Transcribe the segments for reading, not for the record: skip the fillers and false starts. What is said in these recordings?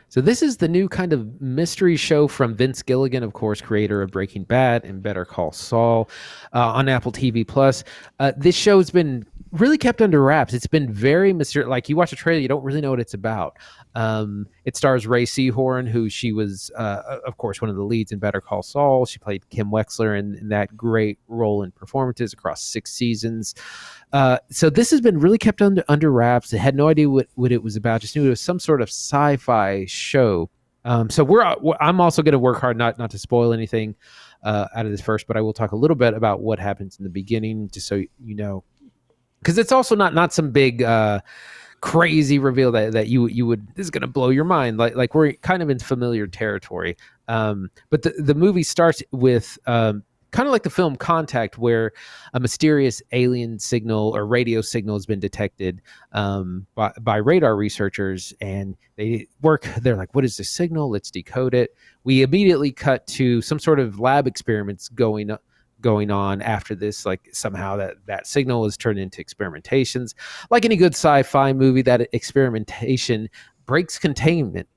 So this is the new kind of mystery show from Vince Gilligan, of course, creator of Breaking Bad and Better Call Saul, on Apple TV Plus. This show's been really kept under wraps. It's been very mysterious. Like, you watch a trailer, you don't really know what it's about. It stars Ray Seahorn, who she was, of course, one of the leads in Better Call Saul. She played Kim Wexler in that great role and performances across 6 seasons. So this has been really kept under wraps. I had no idea what it was about. Just knew it was some sort of sci-fi show. So I'm also going to work hard not to spoil anything out of this first, but I will talk a little bit about what happens in the beginning, just so you know, because it's also not some big crazy reveal that you would, this is going to blow your mind. Like we're kind of in familiar territory. But the movie starts with kind of like the film Contact, where a mysterious alien signal or radio signal has been detected by radar researchers, and they're like, what is this signal? Let's decode it. We immediately cut to some sort of lab experiments going on after this. Like, somehow that signal is turned into experimentations. Like any good sci-fi movie, that experimentation breaks containment.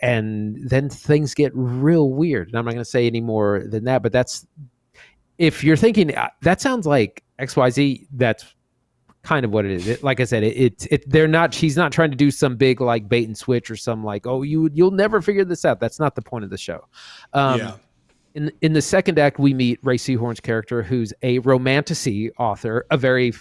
And then things get real weird. And I'm not going to say any more than that, but if you're thinking that sounds like XYZ, that's kind of what it is. Like I said, she's not trying to do some big like bait and switch or some like, oh, you'll never figure this out. That's not the point of the show. Yeah. In the second act, we meet Ray Seahorn's character, who's a romantasy author, a very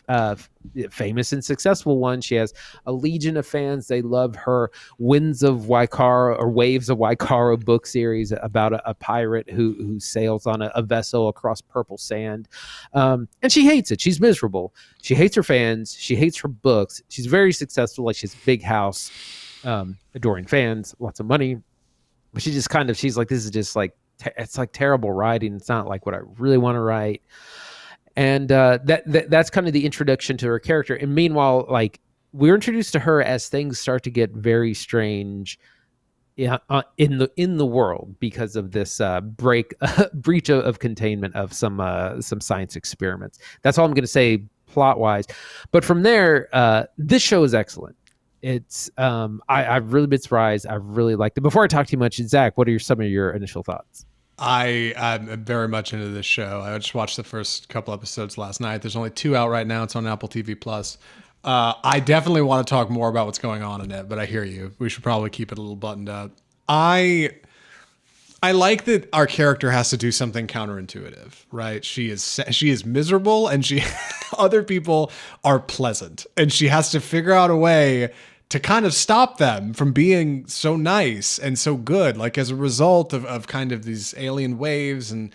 famous and successful one. She has a legion of fans. They love her Waves of Waikara book series about a pirate who sails on a vessel across purple sand. And she hates it. She's miserable. She hates her fans. She hates her books. She's very successful. Like, she has a big house, adoring fans, lots of money. But she's like, this is just like, it's like terrible writing. It's not like what I really want to write. And that's kind of the introduction to her character. And meanwhile, like, we're introduced to her as things start to get very strange in the world because of this breach of containment of some science experiments. That's all I'm going to say plot wise. But from there, this show is excellent. It's I've really been surprised. I've really liked it. Before I talk too much, Zach, what are some of your initial thoughts? I'm very much into this show. I just watched the first couple episodes last night. There's only 2 out right now. It's on Apple TV Plus. I definitely want to talk more about what's going on in it, but I hear you. We should probably keep it a little buttoned up. I like that our character has to do something counterintuitive, right? She is miserable, and other people are pleasant, and she has to figure out a way to kind of stop them from being so nice and so good. Like, as a result of kind of these alien waves and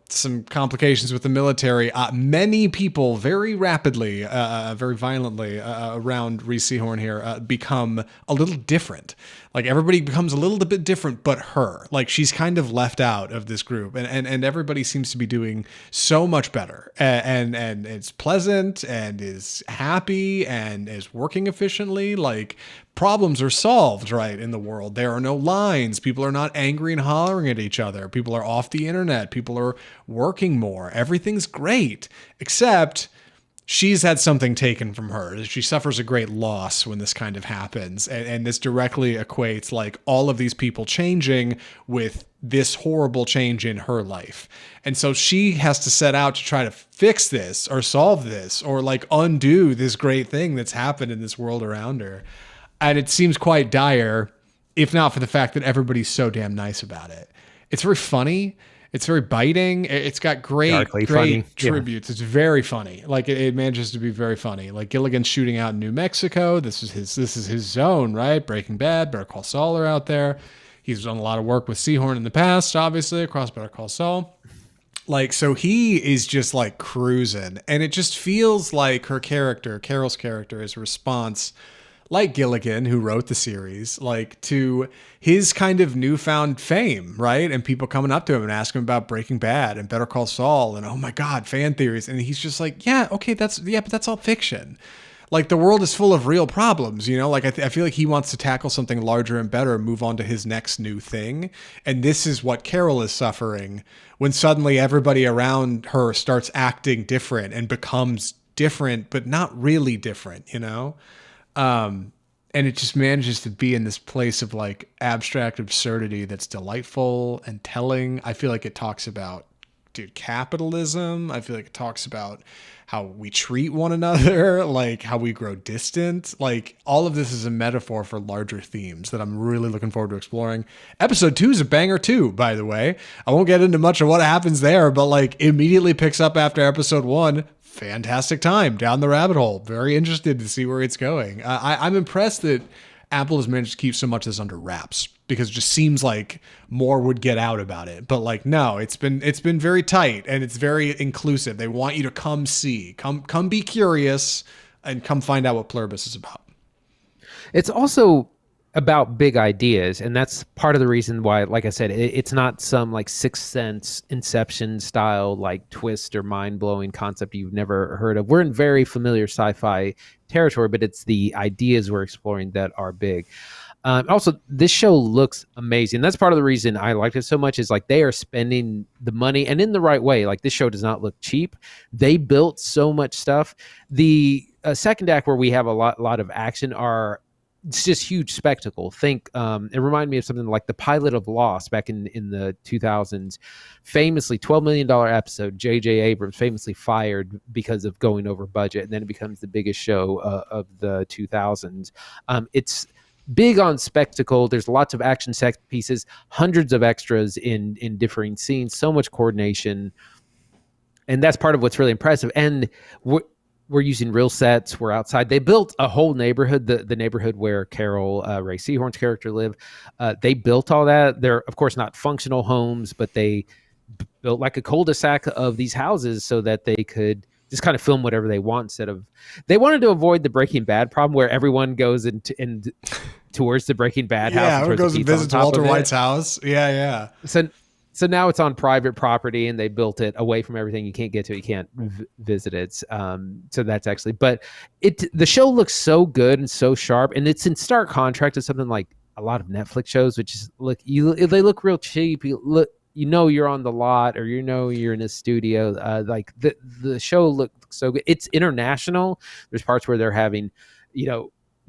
some complications with the military, many people very rapidly, very violently around Reese Seahorn here become a little different. Like, everybody becomes a little bit different but her. Like, she's kind of left out of this group, and everybody seems to be doing so much better, and it's pleasant and is happy and is working efficiently. Like, problems are solved right in the world. There are no lines. People are not angry and hollering at each other. People are off the internet. People are working more. Everything's great, except she's had something taken from her. She suffers a great loss when this kind of happens. And this directly equates like all of these people changing with this horrible change in her life. And so she has to set out to try to fix this or solve this or like undo this great thing that's happened in this world around her. And it seems quite dire, if not for the fact that everybody's so damn nice about it. It's very funny. It's very biting. It's got great tributes. Yeah. It's very funny. Like, it manages to be very funny. Like, Gilligan's shooting out in New Mexico. This is his zone, right? Breaking Bad, Better Call Saul are out there. He's done a lot of work with Seahorn in the past, obviously, across Better Call Saul. Like, so he is just like cruising, and it just feels like her character, Carol's character, is a response, like Gilligan, who wrote the series, like to his kind of newfound fame, right? And people coming up to him and asking him about Breaking Bad and Better Call Saul and, oh my God, fan theories. And he's just like, yeah, okay, but that's all fiction. Like, the world is full of real problems, you know? Like, I feel like he wants to tackle something larger and better and move on to his next new thing. And this is what Carol is suffering when suddenly everybody around her starts acting different and becomes different, but not really different, you know? and it just manages to be in this place of like abstract absurdity that's delightful and telling. I feel like it talks about, dude, capitalism. I feel like it talks about how we treat one another, like how we grow distant. Like all of this is a metaphor for larger themes that I'm really looking forward to exploring. Episode 2 is a banger too, by the way. I won't get into much of what happens there, but like immediately picks up after episode 1. Fantastic time down the rabbit hole. Very interested to see where it's going. I'm impressed that Apple has managed to keep so much of this under wraps, because it just seems like more would get out about it. But like, no, it's been very tight and it's very inclusive. They want you to come see, come be curious and come find out what Pluribus is about. It's also about big ideas, and that's part of the reason why, like I said, it's not some like Sixth Sense, Inception style like twist or mind-blowing concept you've never heard of. We're in very familiar sci-fi territory, but it's the ideas we're exploring that are big. Also, this show looks amazing. That's part of the reason I liked it so much, is like they are spending the money and in the right way. Like this show does not look cheap. They built so much stuff. The second act, where we have a lot of action, it's just huge spectacle. Think it reminded me of something like the pilot of Lost back in the 2000s. Famously, $12 million episode. J.J. Abrams famously fired because of going over budget, and then it becomes the biggest show of the 2000s. It's big on spectacle. There's lots of action set pieces, hundreds of extras in differing scenes, so much coordination, and that's part of what's really impressive. And we're using real sets. We're outside. They built a whole neighborhood, the neighborhood where Carol, Ray Seahorn's character, live. They built all that. They're, of course, not functional homes, but they built like a cul-de-sac of these houses so that they could just kind of film whatever they want. Instead of, they wanted to avoid the Breaking Bad problem where everyone goes and towards the Breaking Bad house. Yeah, everyone goes and visits Walter White's house. Yeah. So now it's on private property, and they built it away from everything. You can't get to it. You can't visit it. So that's actually, but the show looks so good and so sharp, and it's in stark contrast to something like a lot of Netflix shows, which is they look real cheap. You're on the lot, or you're in a studio. Like the show looks so good. It's international. There's parts where they're having,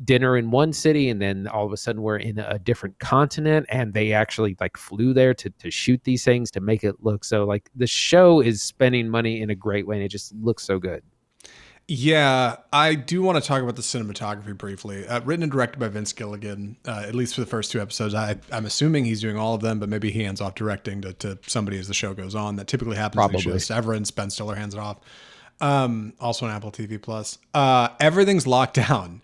dinner in one city, and then all of a sudden we're in a different continent, and they actually like flew there to shoot these things to make it look so, like, the show is spending money in a great way, and it just looks so good. Yeah, I do want to talk about the cinematography briefly. Written and directed by Vince Gilligan, at least for the first 2 episodes. I'm assuming he's doing all of them, but maybe he hands off directing to somebody as the show goes on. That typically happens. Probably. In the show. Severance, Ben Stiller hands it off. Also on Apple TV Plus. Everything's locked down.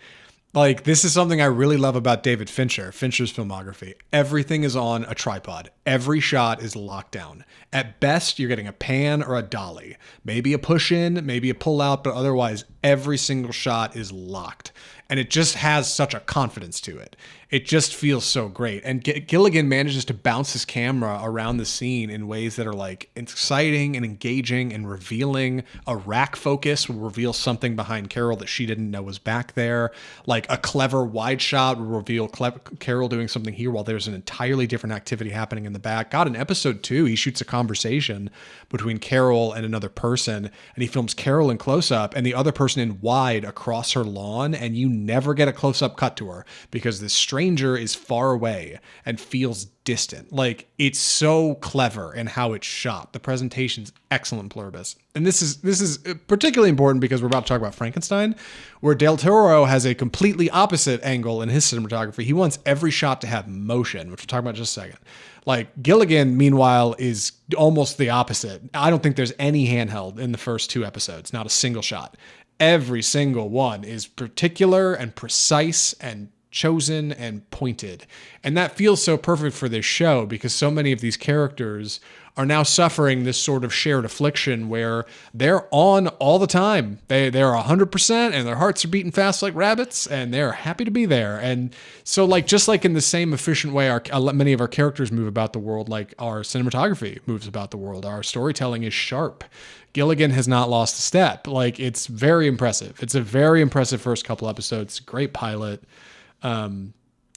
Like, this is something I really love about David Fincher's filmography. Everything is on a tripod. Every shot is locked down. At best, you're getting a pan or a dolly. Maybe a push in, maybe a pull out, but otherwise, every single shot is locked. And it just has such a confidence to it. It just feels so great. And Gilligan manages to bounce his camera around the scene in ways that are like exciting and engaging and revealing. A rack focus will reveal something behind Carol that she didn't know was back there. Like a clever wide shot will reveal Carol doing something here while there's an entirely different activity happening in the back. God, in episode 2, he shoots a conversation between Carol and another person, and he films Carol in close up and the other person in wide across her lawn, and you never get a close up cut to her because this stranger is far away and feels distant. Like, it's so clever in how it's shot. The presentation's excellent, Pluribus. And this is particularly important because we're about to talk about Frankenstein, where Del Toro has a completely opposite angle in his cinematography. He wants every shot to have motion, which we'll talk about in just a second. Like, Gilligan, meanwhile, is almost the opposite. I don't think there's any handheld in the first 2 episodes, not a single shot. Every single one is particular and precise and chosen and pointed. And that feels so perfect for this show because so many of these characters are now suffering this sort of shared affliction where they're on all the time. They're 100% and their hearts are beating fast like rabbits and they're happy to be there. And so, like, just like in the same efficient way many of our characters move about the world, like our cinematography moves about the world, our storytelling is sharp. Gilligan has not lost a step. Like, it's very impressive. It's a very impressive first couple episodes. Great pilot.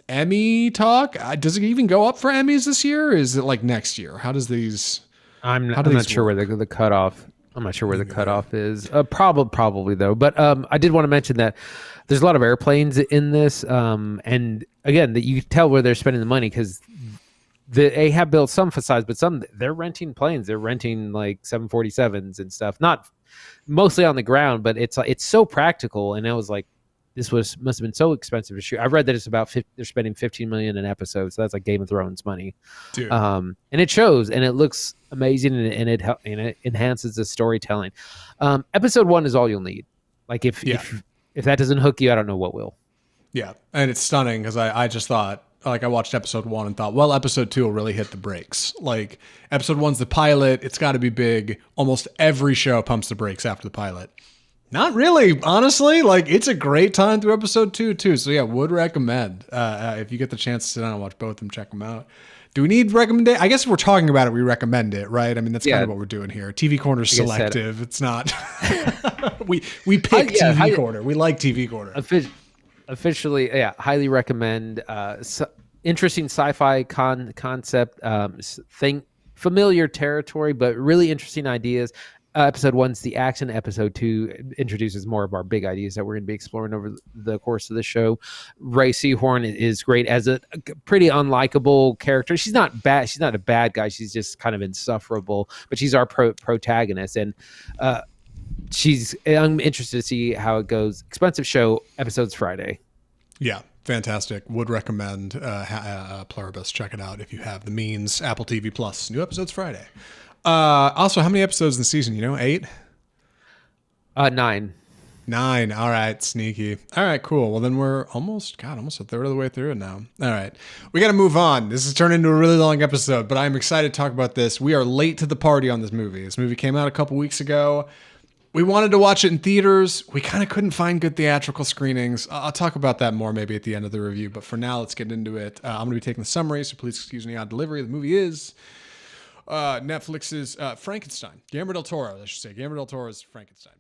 Emmy talk? Does it even go up for Emmys this year? Or is it like next year? How does these? I'm not sure where the cutoff I'm not sure where the cutoff is. Probably though. But I did want to mention that there's a lot of airplanes in this, and again, that you can tell where they're spending the money because they have built some facades, but some they're renting planes. They're renting like 747s and stuff. Not mostly on the ground, but it's so practical. And I was like, must have been so expensive to shoot. I read that it's about they're spending 15 million an episode, so that's like Game of Thrones money. Dude. And it shows, and it looks amazing, and it enhances the storytelling. Episode 1 is all you'll need. Like if that doesn't hook you, I don't know what will. Yeah, and it's stunning because I just thought, like, I watched episode 1 and thought, well, episode 2 will really hit the brakes. Like, episode 1's the pilot. It's got to be big. Almost every show pumps the brakes after the pilot. Not really, honestly. Like, it's a great time through episode 2, too. So, yeah, would recommend. If you get the chance to sit down and watch both of them, check them out. Do we need recommendation? I guess if we're talking about it, we recommend it, right? I mean, that's kind of what we're doing here. TV Corner's selective. It's not. we pick TV Corner. We like TV Corner. Officially, highly recommend. Interesting sci-fi concept, familiar territory, but really interesting ideas. Episode 1's the action. Episode 2 introduces more of our big ideas that we're going to be exploring over the course of the show. Ray Seahorn is great as a pretty unlikable character. She's not bad. She's not a bad guy. She's just kind of insufferable, but she's our protagonist. And I'm interested to see how it goes. Expensive show. Episodes Friday. Yeah. Fantastic. Would recommend Pluribus. Check it out if you have the means. Apple TV Plus. New episodes Friday. Also, how many episodes in the season? 8? 9. 9. All right. Sneaky. All right. Cool. Well, then we're almost a third of the way through it now. All right. We got to move on. This has turned into a really long episode, but I'm excited to talk about this. We are late to the party on this movie. This movie came out a couple weeks ago. We wanted to watch it in theaters. We kind of couldn't find good theatrical screenings. I'll talk about that more maybe at the end of the review, but for now, let's get into it. I'm going to be taking the summary, so please excuse me on delivery. The movie is Netflix's Frankenstein. Guillermo del Toro, I should say. Guillermo del Toro's Frankenstein.